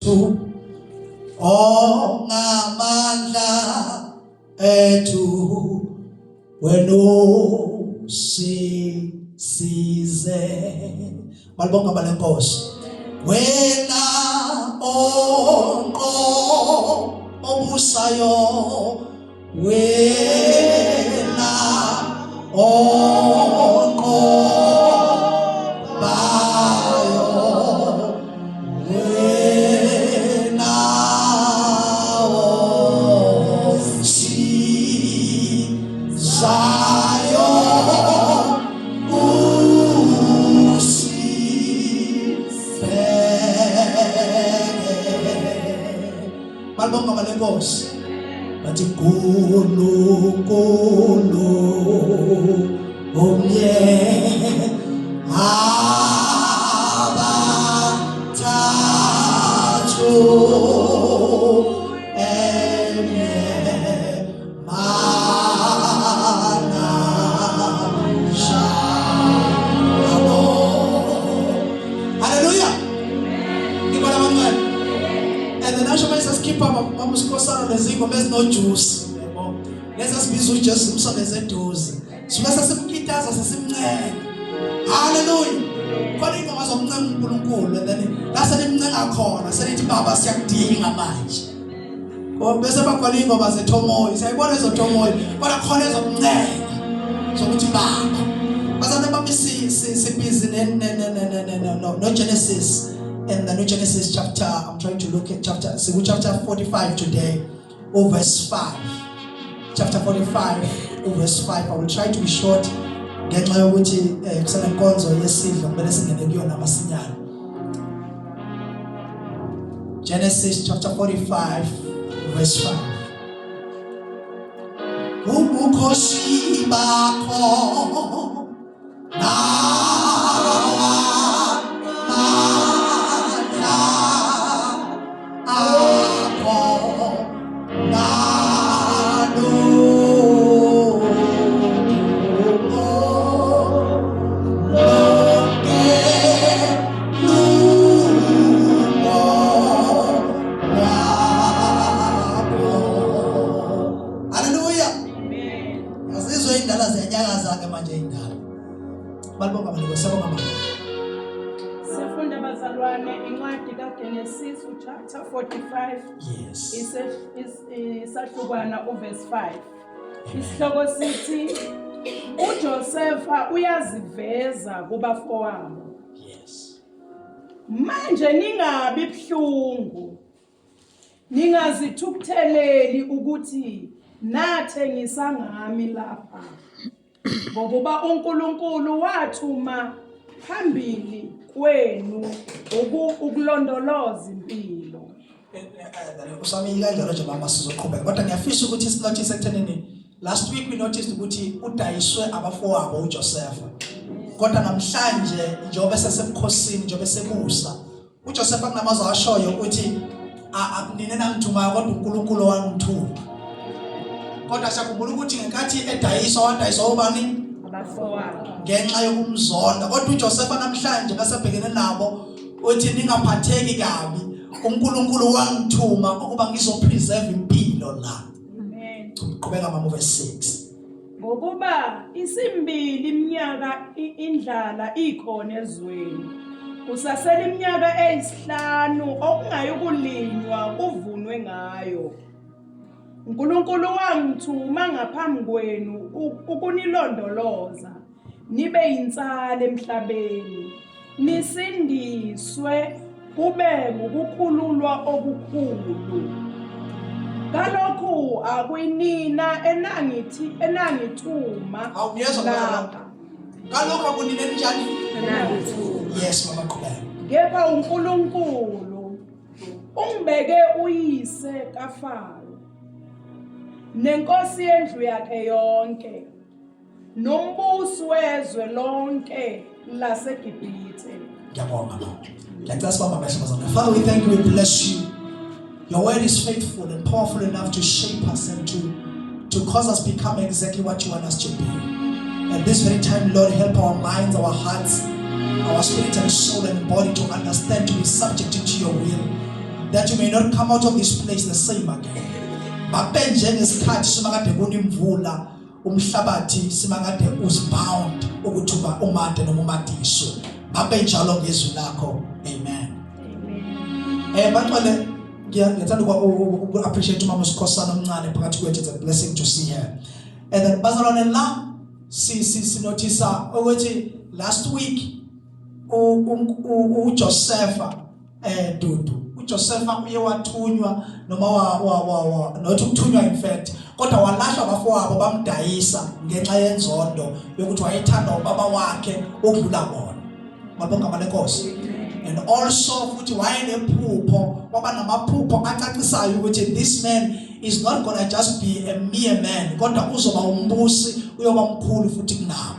ongamandla ethu wena usize. Balibonga balenkosi. Wena obusayo, wena balibonga balenkosi. Bathi Nkulunkulu omnye abathathu emnye manashalo. Hallelujah. Ngibona bangani. And the national ministers keep up amusikosana lezingoma ezino juice. Lesasibiza uJesu umsondeze eduze. Sibasa simkitaza sesimncane. Hallelujah. Khona ingoma zomncane uNkulunkulu and then lasa limncenga khona selithi baba siyakudinga manje. Bese bakhona ingoma zeThomoyo. Siyayibona ezoThomoyo. Kodwa khona ezomncane. Sokuthi baba. Basana bamisi sibhizi no Genesis. In the New Genesis chapter, I'm trying to look at chapter 45 today, verse 5. Chapter 45, verse 5. I will try to be short. Genesis chapter 45, verse 5. Ubukhosi bakho Genesis chapter 45. Yes. Isahlukwana verse 5. Isihloko sithi uJosepha uyaziveza kubafowabo. Yes. Manje ningabi buhlungu. Ningazithukutheleli ukuthi nathengisa ngami lapha. Ngoba uNkulunkulu wathuma phambili kwenu ukulondoloza impilo. Usami kanjalo nje mama sizoqhubeka kodwa ngiyafisa ukuthi sinotice ekuthenini last week we noticed ukuthi udayiswe abafowabo uJosepha. Kodwa namhlanje njengoba sesemkhosini njengoba sebusa uJosepha kunamazwi ashoyo ukuthi akunine nangithuma kodwa uNkulunkulu wangithuma. Kodwa siyakhumbula ukuthi ngenkathi wadayiswa ubani abafowabo ngenxa yokumzonda. Kodwa uJosepha namhlanje basebhekene nabo uthi ningaphatheki kabi, uNkulunkulu wangithuma ukuba ngizopreserve impilo la. Amen. Qhubeka mama verse 6. Ngokuba isimbili iminyaka indlala ikhona ezweni. Kusasela iminyaka eyisihlanu okungayikulinywa kuvunwe ngayo. uNkulunkulu wangithuma ngaphambi kwenu ukunilondoloza nibe yinsala emhlabeni, nisindiswe kube ukukhululwa okukhulu. Kalokhu akuyinina enangithuma lapha. Kalokhu akunina njani? Enangithuma. Yes mama qhubeka. Kepha uNkulunkulu ungibeke uyise kaFaro nenkosi yendlu yakhe yonke nombusi wezwe lonke laseGibhithe. Father, we thank you, we bless you. Your word is faithful and powerful enough to shape us and to cause us become exactly what you want us to be. At this very time, Lord, help our minds, our hearts, our spirit and soul and body to understand, to be subjected to your will. that you may not come out of this place the same again. Babe njengesikhathi simakade kunimvula umhlabathi simakade usbound ukuthi uba umade noma umadiswe. Babe njalo ngezwi lakho. Amen. Bantwana ngiyathanda uku appreciate uMama Sikhosana omncane phakathi kwethu. It's a blessing to see her. And then bazalwane la si notice ukuthi last week uJosepha Dudu uJosepha uye wathunywa noma not ukuthunywa in fact kodwa walahlwa abafowabo bamdayisa ngenxa yenzondo yokuthi wayethanda ubaba wakhe okudlula bona. Mabonga malenkosi. And also futhi wayenephupho waba namaphupho acacisayo ukuthi this man is not gonna just be a mere man kodwa uzoba umbusi uyoba mkhulu futhi kunawo.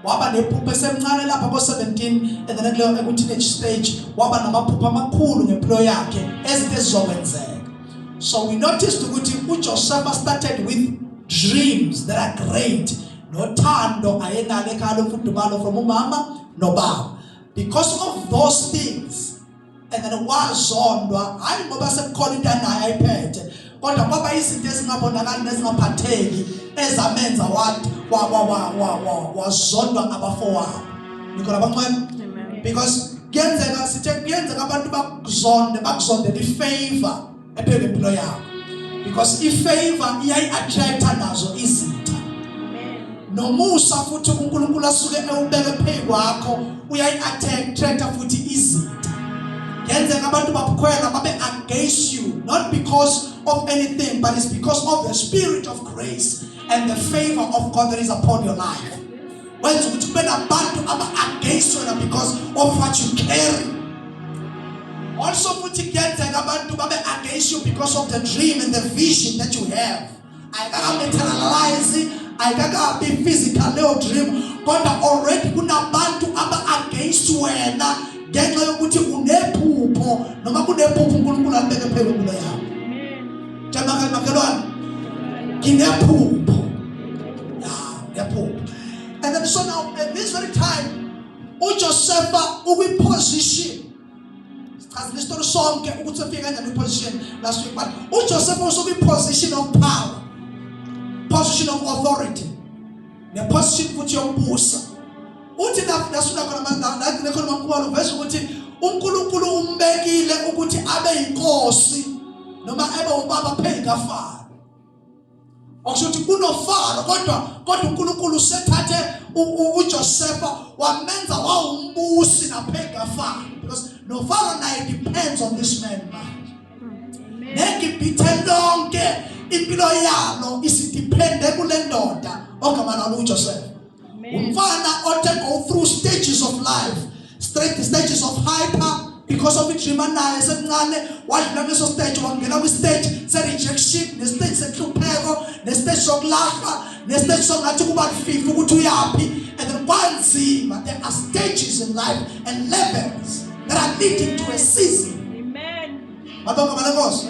Waba nephupho esemncane lapha ko-17 and then kuleyo ku-teenage stage waba namaphupho amakhulu ngempilo yakhe ezinto ezizokwenzeka. So we noticed ukuthi uJosepha started with dreams that are great. Nothando ayenalo ekhaya lomfudumalo from umama nobaba. Because of those things and then wazondwa hayi ngoba sekukhona into naye ayiphethe kodwa kwaba izinto ezingabonakali nezingaphatheki ezamenza wazondwa abafowabo. Nikola bamncane. Because kuyenzeka sithe kuyenzeka abantu bakuzonde ifavor ephele impilo yakho. Because ifavor iyayi-attracta nazo izinto. Nomusa futhi uNkulunkulu asuke ewubeke phezu kwakho uyayi-attracta futhi izinto. Kuyenzeka abantu babukhwela babe against you not because of anything but it's because of the spirit of grace and the favor of God that is upon your life. Wenza ukuthi kube nabantu aba-against wena because of what you carry. Also futhi kuyenzeka abantu babe against you because of the dream and the vision that you have. Ayikaka-materialize, ayikaka-be physical leyo dream kodwa already kunabantu aba-against wena ngenxa yokuthi unephupho noma kunephupho uNkulunkulu alibeke phezu kwempilo yakho. Jamaka makelwane nginephupho. Nephupho. And then so now at this very time uJosepha ukwi-position sichaza lesitory sonke ukuthi ufike kanjani kwi-position last week but uJosepha usukwi-position of power, position of authority, ne-position futhi yokubusa. Uthi nasula khona nakhona mamkhulu verse ukuthi uNkulunkulu umbekile ukuthi abe yinkosi noma abe ubaba phezu kaFaro. Okusho kunofaro kodwa uNkulunkulu usethathe uJosepha wamenza wawumbusi naphezu kaFaro because no Pharaoh naye depends on this man manje. Negibhithe lonke impilo yalo isidepende kule ndoda ogama lalo uJosepha. Umfana ote go through stages of life, stages of hyper because of it naye semncane wadlula leso stage wangena kwi-stage se-rejection ne-stage senhlupheko ne-stage sokulahla ne-stage sokungathi kuba kufifa ukuthi uyaphi and then kwanzima. There are stages in life and levels that are leading to a season. Amen. Mabonga malenkosi.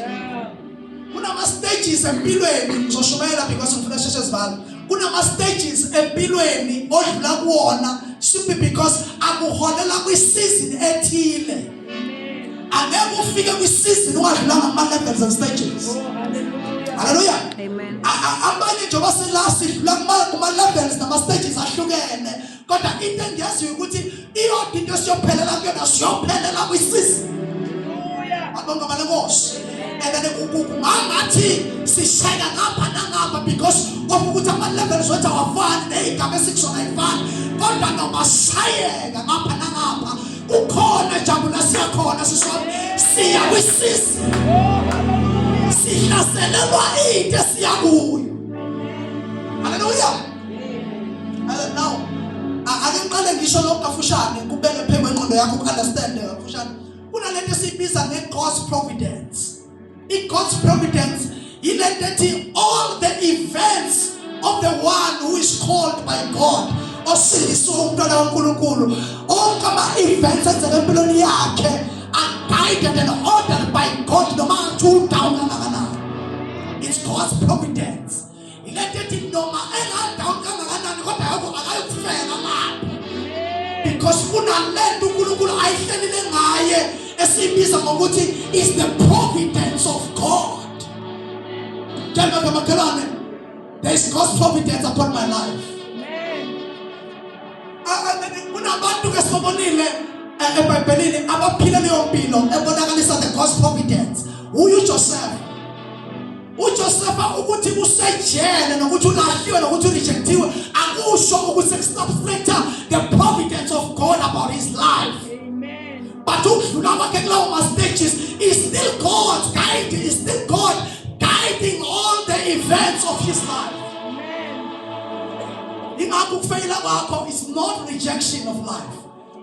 Kunama stages empilweni ngizoshumayela because ngifuna sheshe sivala. Kunama stages empilweni odlula kuwona simply because akuholela kwi-season ethile. Angeke ufike kwi-season ungadlulanga kuma-levels and stages. Hallelujah. Amen. Abanye nje baselast idlula kuma-levels nama-stages ahlukene kodwa into engiyaziyo ukuthi iyodwa into esiyophelela kuyona siyophelela kwi-season. Abonga malenkosi. And then kungathi sishaya ngapha nangapha because of ukuthi ama-levels wethu awafani ney'gaba esikusona ayifani kodwa noma shayeka ngapha nangapha ukhona jabula siyakhona siswami siya kwisisi sihlaselelwa into esiyakuyo. Hallelujah. Now ake ngiqale ngisho lokhu kafushane kubeke phezu kwengqondo yakho uku-understand kafushane. Kunalento esiyibiza nge-God's providence. God's providence ilento ethi all the events of the one who is called by God osindiswe umntwana kaNkulunkulu onke ama-events enzeka empilweni yakhe are guided and ordered by God noma athu down kangakanani. It's God's providence. Ilento ethi noma engadown kangakanani kodwa akayokufela lapho because kunalento uNkulunkulu ayihlelile ngaye esibiza Siyibiza ngokuthi is the providence of God. There is God's providence upon my life. Kunabantu ke sibonile eBhayibhelini abaphila leyo mpilo ebonakalisa the God's providence. uJoseph ukuthi usejele nokuthi ulahliwe nokuthi urejectiwe akusho ukuthi stop stricter the providence of God about his life. Amen. But ukudlula kwakhe kulawo stages is still God guiding, is still God guiding all the events of his life. Ingakho ukufeyila kwakho is not rejection of life,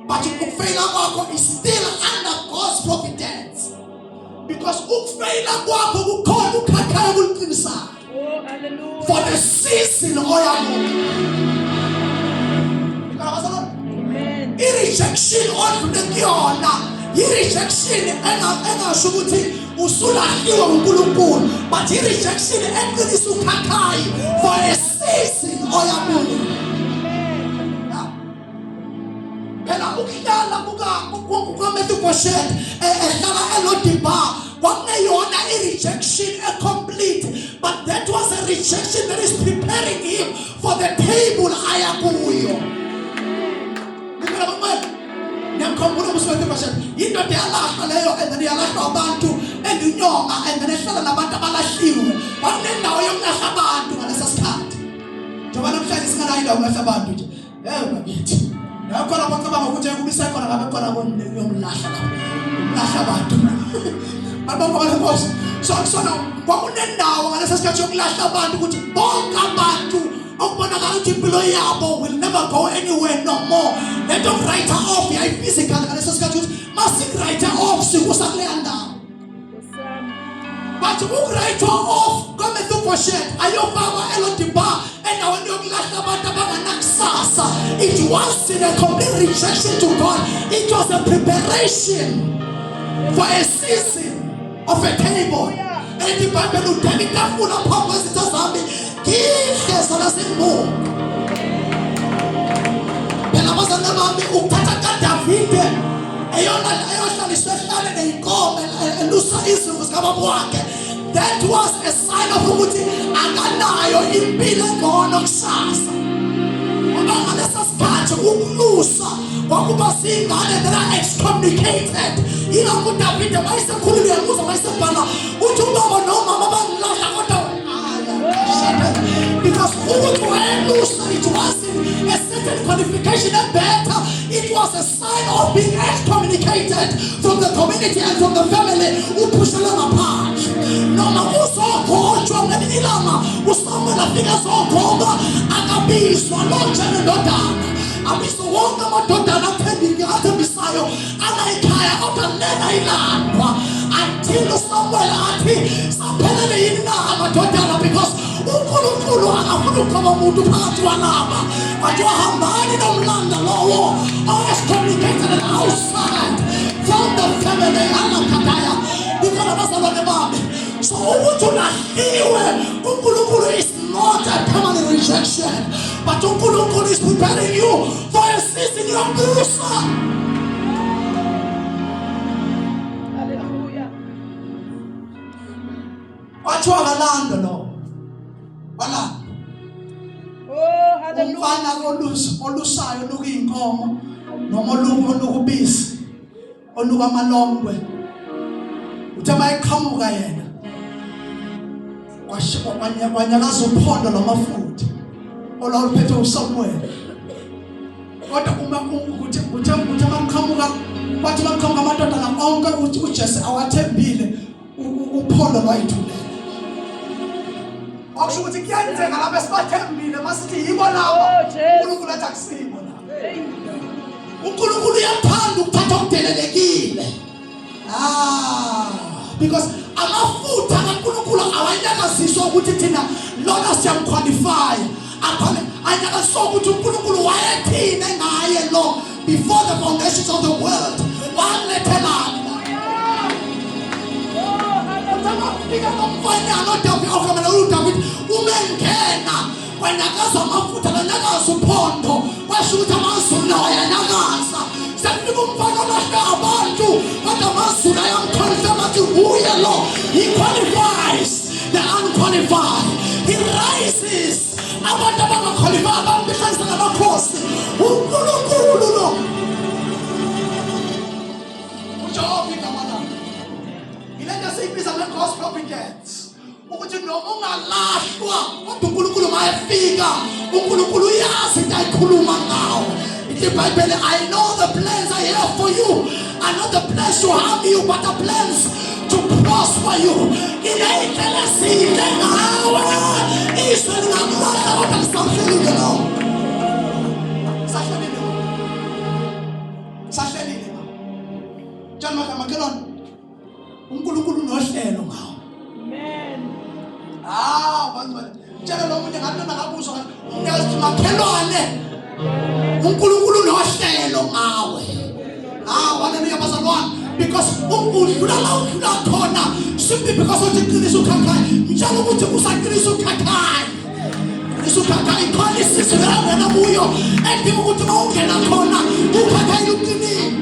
but ukufeyila kwakho is still under God's providence, because ukufeyila kwakho kukhona ukhakhaya kuliqinisayo. Oh, hallelujah. For the season oyakuyo. Amen. I-rejection odlule kuyona i-rejection engasho ukuthi usulahliwe uNkulunkulu, but i-rejection eqinisa ukhakhayi for a season oyakuyo. Phela ukuhlala kukaMephibosheth ehlala eLodibar kwakungeyona i-rejection complete, but that was a rejection that is preparing him for the table ayakuyo. Ngiyakhumbula uMephibosheth indoda yalahla leyo and then yalahla abantu endinyonga and then ehlala nabantu abalahliwe. Kwakunendawo yokulahla abantu ngalesa sikhathi. Njengoba namhlanje singanayo indawo yokulahla abantu nje. Bakithi. Nakhona bacabanga ukuthi kubisa khona ngabe khona yomlahla lapho. Lahla abantu. Abangabona Nkosi. So kwakunendawo ngalesa sikhathi yokulahla abantu ukuthi bonke abantu okubonakala ukuthi impilo yabo will never go anywhere no more. Let them write her off ya physical ngalesa sikhathi ukuthi must write her off sikusa kuleya ndawo. But write her off kaMephibosheth ayofakwa eLodibar endaweni yokulahla abantu abanganakusasa. It wasn't a complete rejection to God. It was a preparation for a season of a table. And the Bible will tell me that full of purpose it does have me. Kihle sana simu. Bela bazana mami ukuthatha Davide. Eyona liswehlale neinkomo elusa izimvu zikababa wakhe. That was a sign of ukuthi akanayo impilo engcono kusasa. Ngalesa sikhathi ukulusa kwakuba singane that are excommunicated. Yilapho uDavide wayesekhulile yamuza wayesebhala uthi ubaba nomama bangilahla kodwa because ukuthi wayelusa it wasn't a certain qualification and better. It was a sign of being excommunicated from the community and from the family. Upushelana phansi noma uzokhotshwa ngelinye ilanga uSamuel afika zokhomba akabizwa lonjani ndodana abizwa wonke amadodana athembisayo anayikhaya kodwa lena ilandwa until uSamuel athi saphelele yini na amadodana, because uNkulunkulu akafuna ukuba umuntu phakathi walaba bathi wahambani nomlanda lowo excommunicated and outside from the family anakadaya because abazalwane bami. So ukuthi ulahliwe uNkulunkulu is not a permanent rejection, but uNkulunkulu is preparing you for a season yokubusa. Hallelujah. Wathiwa kalanda lo wala. Oh hallelujah. Umfana olusayo lokuyinkomo noma olukubisi olukamalongwe uthema eqhamuka yena washikwa kwanyakaza uphondo lwamafutha oluphethe uSamuel. Kodwa uma ukuthi maqhamuka bathi maqhamuka amadodana onke ukuthi uJese awathembile uphondo lwayithulela. Akusho ukuthi kuyenzeka lapho esibathembile masithi yibo labo uNkulunkulu athi akusibo labo. uNkulunkulu uyathanda ukuthatha okudelelekile. Because amafutha kaNkulunkulu awanyakaziswa ukuthi thina lona siyamqualify. Anyakaziswa ukuthi uNkulunkulu wayethina ngaye lo before the foundations of the world. Walethelana. Fika nomfana noDavid okamela uDavid umengena wanyakaza amafutha wanyakaza uphondo washo ukuthi amazulu lawo ayanyakaza Sekufika umfana olahle abantu kodwa amazulu ayamconfirm athi uye lo. He qualifies the unqualified. He rises abantu abangaqualify abambihlanisa namakhosi. uNkulunkulu lo. UJehova igama lakhe. Ilento siyibiza nge-ghost prophetess. Ukuthi noma ungalahlwa kodwa uNkulunkulu mayefika uNkulunkulu uyazi into ayikhuluma ngawo. The Bible, I know the plans I have for you are not the plans to harm you but the plans to prosper you. In a jealousy ngawe isweni ngamloya kodwa lisahlelile lo. Sahlelile lo. Jana makhelwane uNkulunkulu nohlelo ngawo. Amen. Bantu tshela lo muntu ngathi nakabuzwa ngathi makhelwane uNkulunkulu nohlelo ngawe. Hallelujah bazalwane, because udlula la udlula khona simply because of iqiniso ukhakhayi. Njalo ukuthi usaqinisa ukhakhayi. Isukhakhaya ikhona isizwe la wena kuyo edinga ukuthi mawungena khona ukhakhayi uqinile.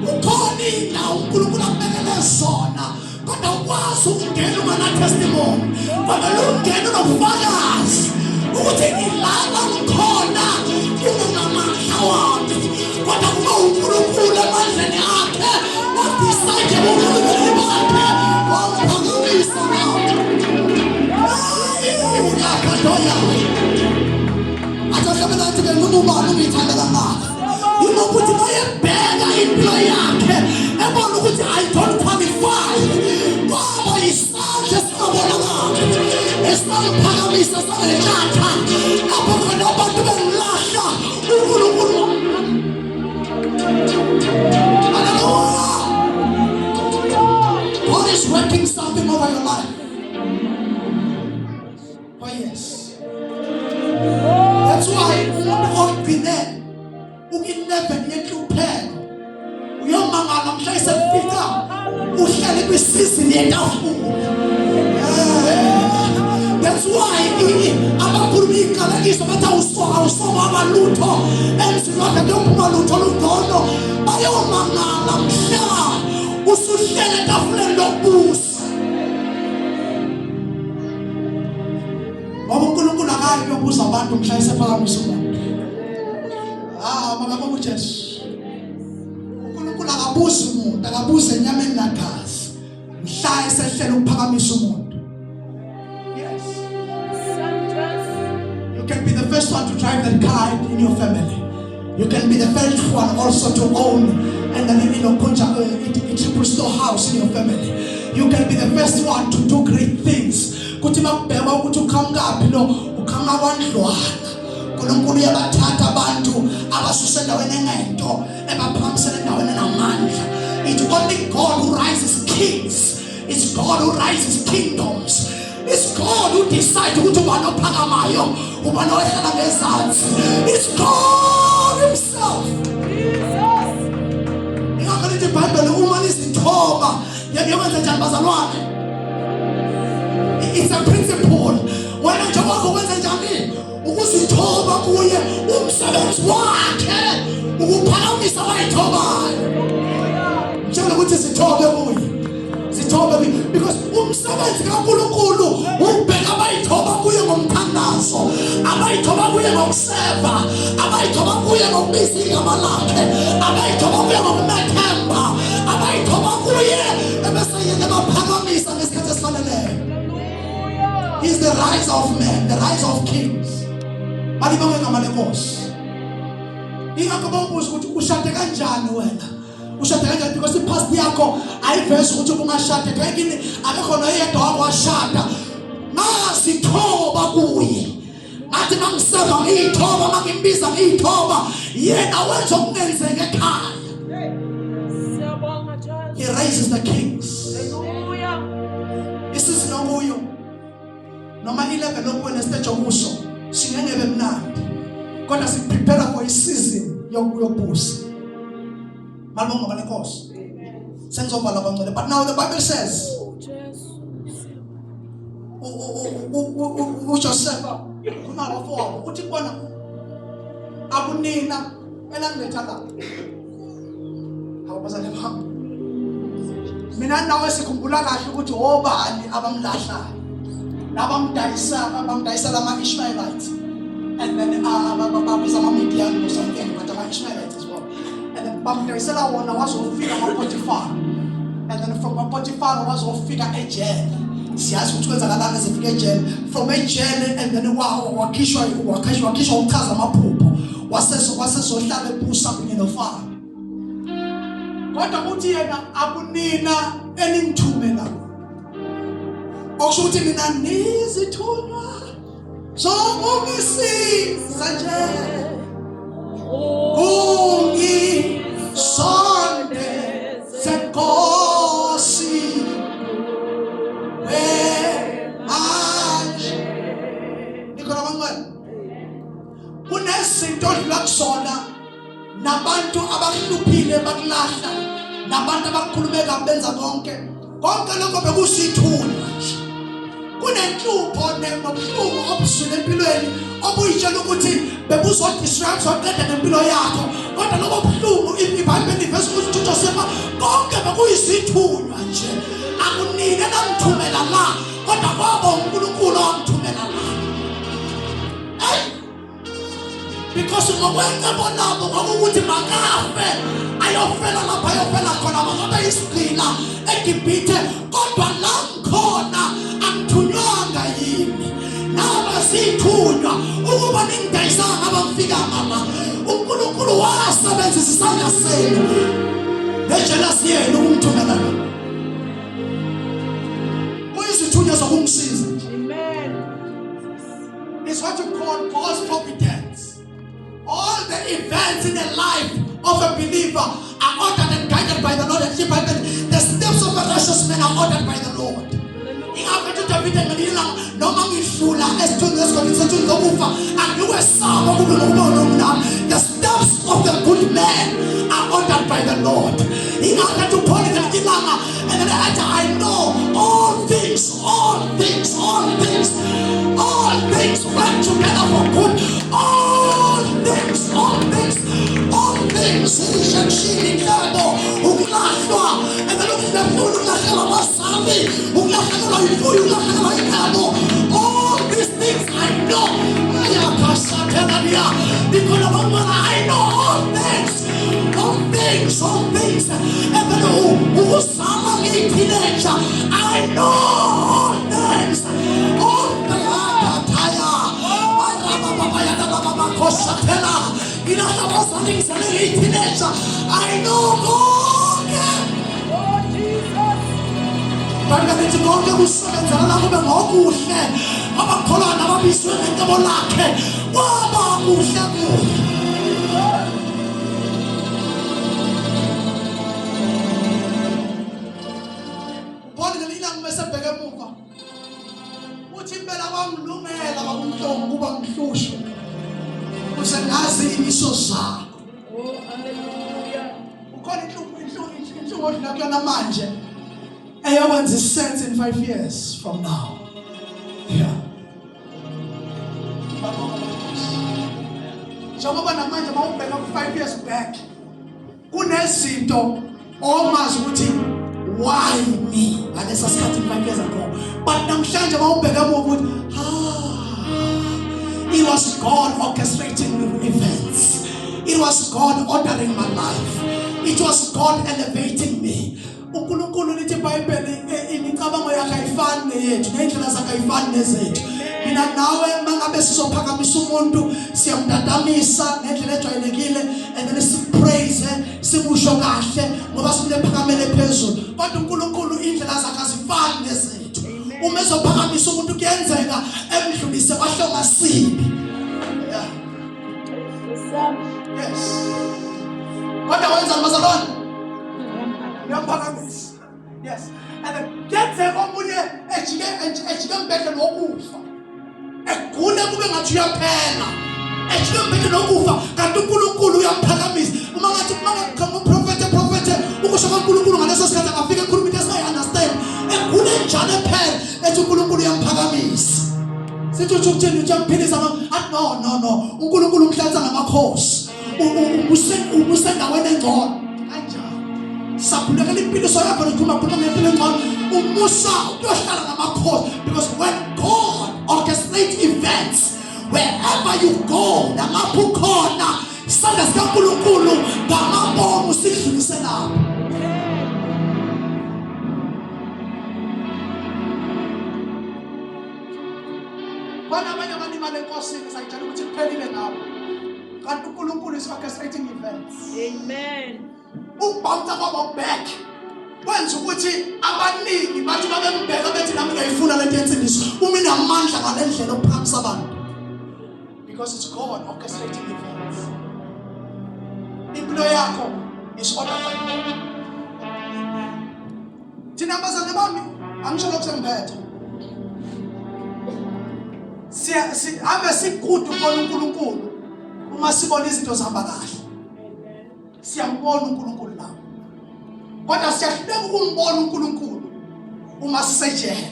Ukhona indawo uNkulunkulu akubekele zona kodwa ukwazi ukungena ungana testimony kodwa lungena nobufakazi ukuthi ngilala ngikhona ungamandla wami kodwa kuba uNkulunkulu emandleni akhe wadecide uNkulunkulu bakhe wamphakamisha nawo. Uyakhadoya azahlabela athi noma ubani ungithanda kangaka ukuthi bayebheka impilo yakhe ebona ukuthi I don't qualify. Baba isandla esingabonakali esingaphakamisa sangenhlanhla lapho khona abantu bengilahla uNkulunkulu. Hallelujah. God is working something over your life. Oh yes. That's why uku-11 yenhlupheko uyomangala mhla esefika uhlele kwisizini yetafula. That's why abakhuluma iqalekiso bathi awusoma amalutho emzini wakhe kuyophuma lutho olungono bayomangala mhla usuhlele etafuleni lokubusa. Ngoba uNkulunkulu akayi ukubuza abantu mhla esephakamisa umuntu. Makababa uJesu. uNkulunkulu akabuzi umuntu, akabuze enyameni nagazi. Mhla esehlela ukuphakamisa umuntu. Yes. You can be the first one to drive that car in your family. You can be the first one also to own and then a triple store house in your family. You can be the first one to do great things. Kuthi makubheka ukuthi ukhamngaphi lo ukhanga kwandlwana. uNkulunkulu uyabathatha abantu abasuse endaweni engento ebaphakamisela endaweni enamandla. It's only God who rises kings. It's God who rises kingdoms. It's God who decides ukuthi ubani ophakamayo ubani ohlala ngezansi. It's God himself. Jesus. Ingakho iBhayibheli uma lizithoba yakwenza njani bazalwane? It's a principle. Wena njengoba ukwenza njani? Ukuzithoba kuye umsebenzi wakhe ukuphakamisa abayithobayo. Njalo ukuthi sithobe kuye. Sithobe because umsebenzi kaNkulunkulu ubheka abayithoba kuye ngomthandazo, abayithoba kuye ngokuseva, abayithoba kuye ngokubiza igama lakhe, abayithoba kuye ngokumethemba, abayithoba kuye ebese yena baphakamisa ngesikhathi esifaneleyo. He's the rise of men, the rise of kings. Balibonge igama lenkosi. Ingakho bawubuza ukuthi ushade kanjani wena? Ushade kanjani because ipast yakho ayivezi ukuthi ungashade kayini akekho noyedwa wakwashada. Masithoba kuye. Ngathi mangiseva ngiyithoba mangimbiza ngiyithoba yena wenza okungenzeka ekhaya. Siyabonga njalo. He raises the kings. Hallelujah. Isizwe kuyo. Noma 11 lokuwena stage okuso singengebe mnandi kodwa siprepare for a season yokubusa. Malibonga balenkosi. Senzovala bangcwele. But now the Bible says Joseph Kunabafowabo uthi bona akunina elangiletha la. Awubazane bami. Mina nawe sikhumbula kahle ukuthi obani abamlahlayo. Nabamdayisa lama Ishmaelites. And then babiza ama-Midian or something, but ama-Ishmaelites as well. And then bamdayisela wona wazofika ama-Potiphar. And then from Potiphar wazofika ejele. Siyazi ukuthi kwenzakalana ezifika ejele. From ejele and then wakhishwa umchaza amaphupho. Wasezohlala ebusa kunye noFaro. Kodwa uthi yena akunina eningithumela. Okusho ukuthi mina nizithunywa zokungisiza nje. Ungisondeze Nkosi manje. Nikhona bangani? Kunezinto lakusona nabantu abahluphile bakulahla nabantu abakhulumeka benza konke lokho bekusithunywa nje. Kunenhlupho nobuhlungu obuswele empilweni obuyitshela ukuthi bebuzodistract oqeda nempilo yakho, kodwa lobo buhlungu iBhayibheli iveza ukuthi uJosefa konke bekuyisithunywa nje. Akunike namthumela la, kodwa kwabo uNkulunkulu amthumela la. Because ngokwenza bonabo ngokuthi makafe ayofela lapha ayofela khona ngoba isigcina eGibhithe, kodwa la khona angithunywanga yini naba sithunywa ukuba ningidayisanga abafika mama. uNkulunkulu wasebenzisa isandla senu nejealousy yenu ukumthumela lo. Kuyizithunywa zokungisiza. Amen. It's what you call God's providence. All the events in the life of a believer are ordered and guided by the Lord. And the steps of a righteous man are ordered by the Lord. The steps of the good man are ordered by the Lord. And I know all things work together for good. All things. And then all these things I know. Because I know all things. And then I know all things. I know God. Oh Jesus. Bangalithi konke kusebenzana la kube ngokuhle. Abakholana ababiswe ngento lakhe. Waba kuhle kuhle. Bonke lina ngimesebheke emuva. Uthi impela kwangilungela bakumhlongo kuba ngihlushwe. Usengazi imiso zakho. Oh hallelujah. Ukhona inhlungu odlakuyona manje eyokwenza sense in 5 years from now. Yeah. Njengoba namanje mawubheka 5 years back kunezinto omazi ukuthi why me ngalesa sikhathi 5 years ago, but namhlanje mawubheka ukuthi it was God orchestrating the events. It was God ordering my life. It was God elevating me. uNkulunkulu lithi eBhayibheli imicabango yakhe ayifani neyethu, nendlela zakhe ayifani nezethu. Mina nawe mangabe sizophakamisa umuntu siyamdatamisa ngendlela ejwayelekile and then sipraise simusho kahle ngoba silephakamele phezulu. Kodwa uNkulunkulu indlela zakhe azifani nezethu. Uma ezophakamisa umuntu kuyenzeka emdlulise kwahlonga sibi. Yeah. Yes. Kodwa wenza mazalwane yamphakamisa. Yes. And then kenze omunye ejike mbeke nokufa. Egule kube ngathi uyaphela. Ejike mbeke nokufa kanti uNkulunkulu uyaphakamisa. Uma ngathi kama prophet ukusho kaNkulunkulu ngaleso sikhathi afike ekhuluma into esingayi understand. Egule njalo ephela ethi uNkulunkulu uyaphakamisa. sithi ukuthini uyaphilisa no uNkulunkulu umhlanza ngamakhosi ubusendaweni engcono kanjani sakhulekela impilo yakho nokuthuma ngempilo engcono umusa uyohlala ngamakhosi because when God orchestrates events wherever you go nalapho khona isandla sikaNkulunkulu ngamabomu sidlulise lapho. Abanye abantu imali enkosini sayitshela ukuthi kuphelile ngabo kanti uNkulunkulu is orchestrating events. Amen. Ukubamba kwabo back kwenza ukuthi abaningi bathi babembeka bethi nami ngiyayifuna lento yensindiso uma inamandla ngalendlela ophamisa abantu because it's God orchestrating events. Impilo yakho is ordered by God. Thina bazalwane bami angisho lokho sengiphethe ave sikude ukubona uNkulunkulu uma sibona izinto zihamba kahle siyambona uNkulunkulu la kodwa siyahluleka ukumbona uNkulunkulu uma sisejele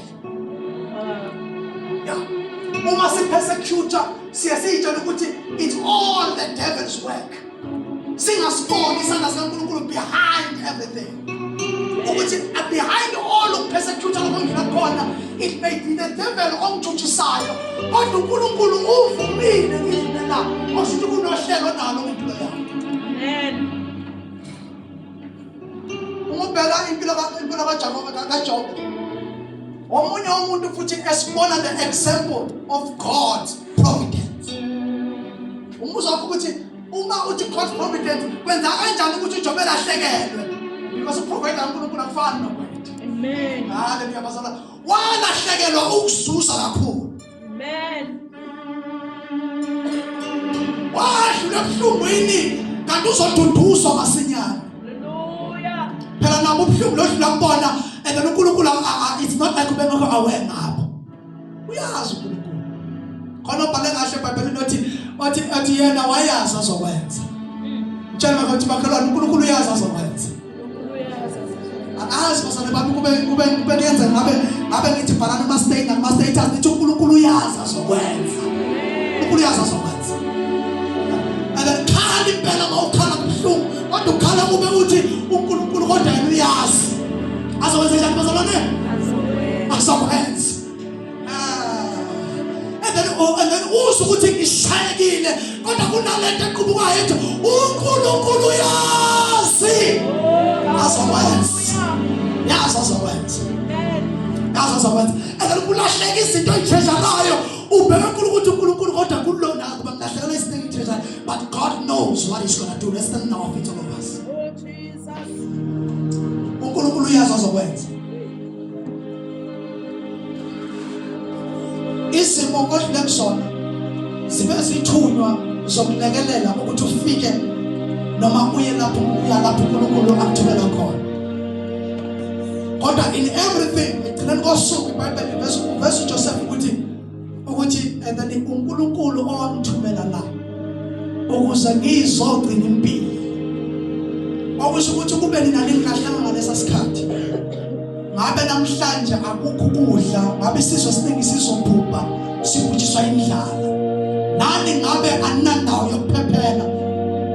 uma sipersecute siyasitshela ukuthi it's all the devil's work singasiboni isandla sikaNkulunkulu behind everything ukuthi behind all of persecute lokungena khona it may be the devil onjujisayo kodwa uNkulunkulu uvumile ngizwe la osho kunohlelo nalo ngempilo yakho. Amen. Umubheka impilo kaJob omunye umuntu futhi esibona the example of God's providence. Umuzwa ukuthi uma uthi God's providence kwenza kanjani ukuthi uJob elahlekelwe because uProvider uNkulunkulu akufani nokwethu. Amen. Haleluya bazalwane. Walahlekelwa ukuzuza kakhulu. Amen. Wadlula ebuhlungwini kanti uzoduduzwa masinyane. Haleluya. Phela nabo ubuhlungu lodlula kubona and then uNkulunkulu it's not like ubengekho aware ngabo. Uyazi uNkulunkulu. Khona ubhale kahle eBhayibhelini othi yena wayazi azokwenza. Mtshela bakuthi bakhalwana uNkulunkulu uyazi azokwenza. As bazalwane bami kube kuyenza ngabe ngithi bhalana ama status nithi uNkulunkulu uyazi azokwenza. uNkulunkulu uyazi azokwenza. And then khala impela mawukhala kubuhlungu kodwa ukhala kube uthi uNkulunkulu kodwa yena uyazi azokwenza njani bazalwane azokwenza. And then uze ukuthi ngishayekile kodwa kunalento equbukayo ethi uNkulunkulu uyazi azokwenza. Yazi azokwenza. Yazi azokwenza. And then kulahleka izinto ezithezalayo ubheka ukuthi uNkulunkulu kodwa kulona kuba mlahlekela izinto ezithezalayo but God knows what he's going to do. Let's stand now of it all of us. Oh Jesus. uNkulunkulu uyazi azokwenza. Isimo kodwa lekusona sibe sithunywa zokulekelela ukuthi ufike noma uye lapho uNkulunkulu akuthumela khona. Kodwa in everything then kosuku iBhayibheli verse Joseph ukuthi and then uNkulunkulu owamthumela la ukuze ngizogcina impilo. Okusho ukuthi kube ninani nikahlanga ngalesa sikhathi. Ngabe namhlanje akukho ukudla, ngabe isizwe siningi sizobhubha, sibujiswa indlala. Nani ngabe anandawo yokuphephela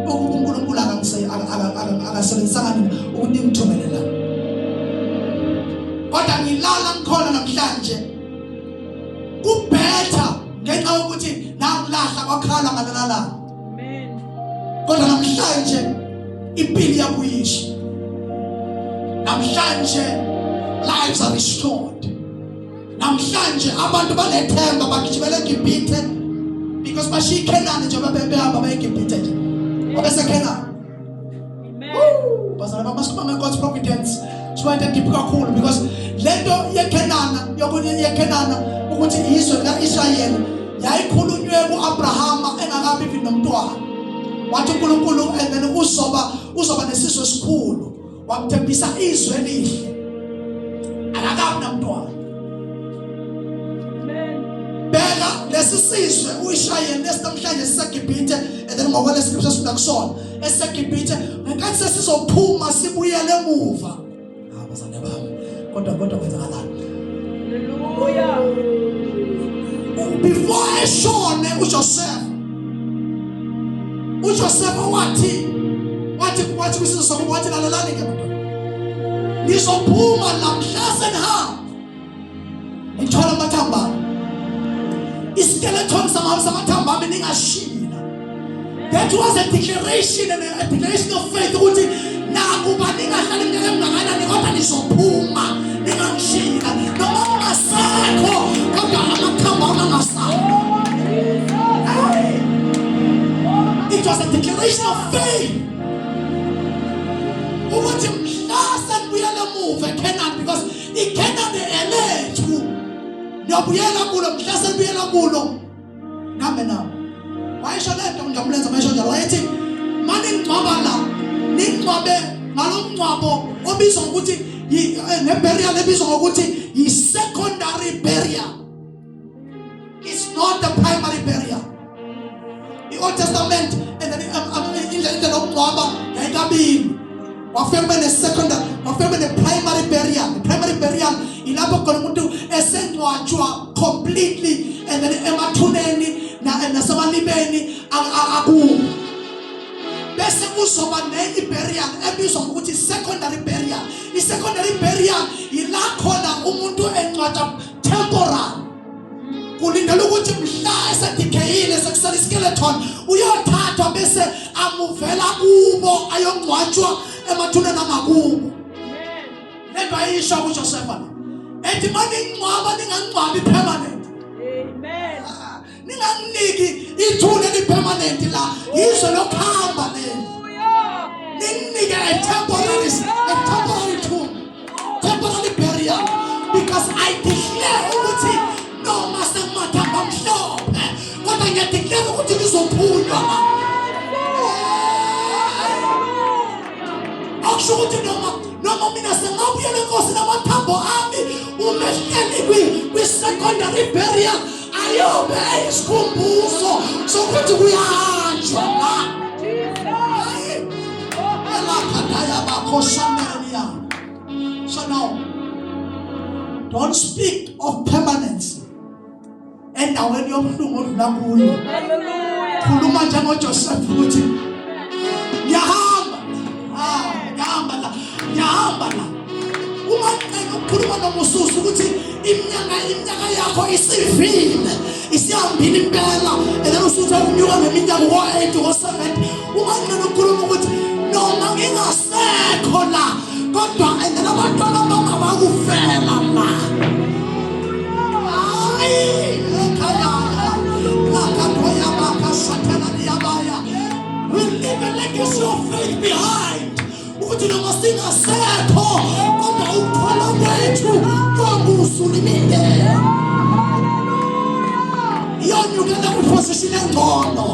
ukuba uNkulunkulu akasebenzisanga nini ukuthi ngithumele la. Kodwa ngilala ngikhona namhlanje kubhetha ngenxa yokuthi nangilahla kwakhala ngalalala. Amen. Kodwa namhlanje impilo iyabuyiswa. Namhlanje lives are restored. Namhlanje abantu banethemba bagijimela eGibhithe because bashiya iKhenani njengoba behamba baye eGibhithe nje. Babese Khenani. Amen. Bazalwane bamasuka God's providence. Siwayite deep kakhulu because lento yeKhenana yeKhenana ukuthi izwe laIsrayeli yayikhulunywe kuAbrahama engakabi even nomntwana. Wathi uNkulunkulu and then uzoba nesizwe esikhulu. Wamthembisa izwe elihle. Akakabi nomntwana. Beka lesisizwe uIsrayeli lesinamhlanje siseGibhithe and then ngokwale scripture sifunda kusona eseGibhithe ngenkathi sesizophuma sibuyele emuva. Abazane bami kodwa kwenzakalani? Haleluya. before eshone uJoseph wathi kwisizwe sokuba wathi lalelani ke mntwana, nizophuma namhla senihamba ngithola amathamba iskeleton samathamba ami ningashila. That was a declaration and a declaration of faith ukuthi nakuba ningahlali iminyaka emingakanani kodwa nizophuma ningangishila noma ungasekho kodwa amathamba angasakho. It was a declaration of faith ukuthi mhla senibuyela emuva eCanaan, because iCanaan elethu niyabuyela kulo mhla senibuyela kulo nami nawe. Wayesho lento ngiyamlenza mayesho njalo, wayethi maningcwaba la ningcwabe ngalo mngcwabo obizwa ukuthi neburial ebizwa ngokuthi yi-secondary burial. It's not the primary burial. The Old Testament and then indlela yokungcwaba yayikabili. Wafika ne-secondary, wafika ne-primary burial. The primary burial ilapho khona umuntu esengcwatshwa completely and then emathuneni nasemalibeni akubo. Bese kuzoba nenye burial ebizwa ngokuthi secondary burial. I-secondary burial ila khona umuntu engcwatshwa temporary. Kulindela ukuthi mhla esedicayile sekusala iskeleton uyothathwa bese amuvela kubo ayongcwatshwa emathuneni amakubo. Lento ayisho kuJoseph ethi maningcwaba ningangcwabi permanent. Amen. Ninganginiki ithuna eli-permanent la yizo lokuhamba leli. Ninginike a temporary tomb, temporary burial, because I declare ukuthi noma semathamba mhlophe kodwa ngiyadeclare ukuthi ngizophunywa. Akusho ukuthi noma mina sengabuyela enkosini amathambo ami umehleli kwi-secondary burial ayobe ayisikhumbuzo sokuthi kuyahanjwa la. So now, don't speak of permanence endaweni yobuhlungu odlula kuyo. Khuluma njengoJoseph ukuthi ngiyahamba la. Uma ukhuluma nomususu ukuthi iminyaka yakho isivile isihambile impela and then usuthi unyuka ngeminyaka ngo-8 ngo-7. Uma ukhuluma ukuthi noma ngingasekho la kodwa and then abantwana bami abakufela la. We leave a legacy of faith behind. Ukuthi noma singasekho kodwa ukuthola kwethu kwangusulimile. Iyonyukela kwiposition engcono,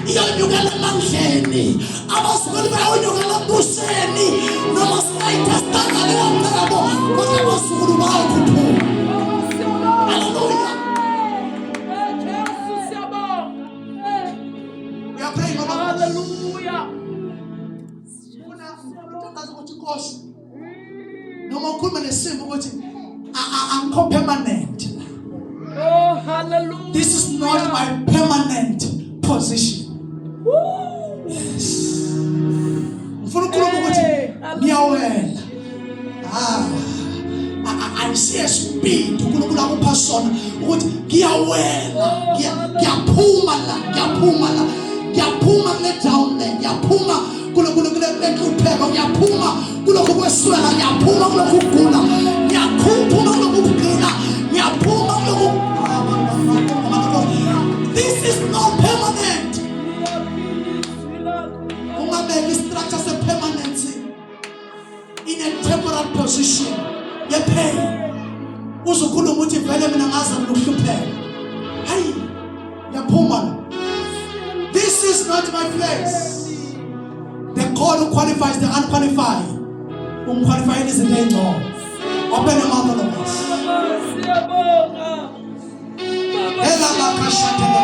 iyonyukela emandleni, abazukulu bayonyukela embusweni noma singayitestanga leyo ncebo kodwa abazukulu bayokuphuma. Hallelujah. We are praying about Hallelujah. Inkosi noma ukhuluma nesimo ukuthi angikho permanent. Oh, hallelujah. This is not my permanent position. Yes. Ufuna ukhuluma ukuthi ngiyawela. I see a speed uNkulunkulu akupha sona ukuthi ngiyawela, ngiyaphuma kule down there, ngiyaphuma kule nhlupheko, ngiyaphuma kulokhu kweswela, ngiyaphuma kulokhu kugula, ngiyaphuma kulokhu kugula, ngiyaphuma kulokhu. This is not permanent. Ungabeki structure se-permanency in a temporary position ye-pain. Uzokhuluma ukuthi vele mina ngaze ngihlupheka. Hayi, ngiyaphuma. This is not my place. The God who qualifies the unqualified. Unqualified is the name of. Open your mouth, Lord.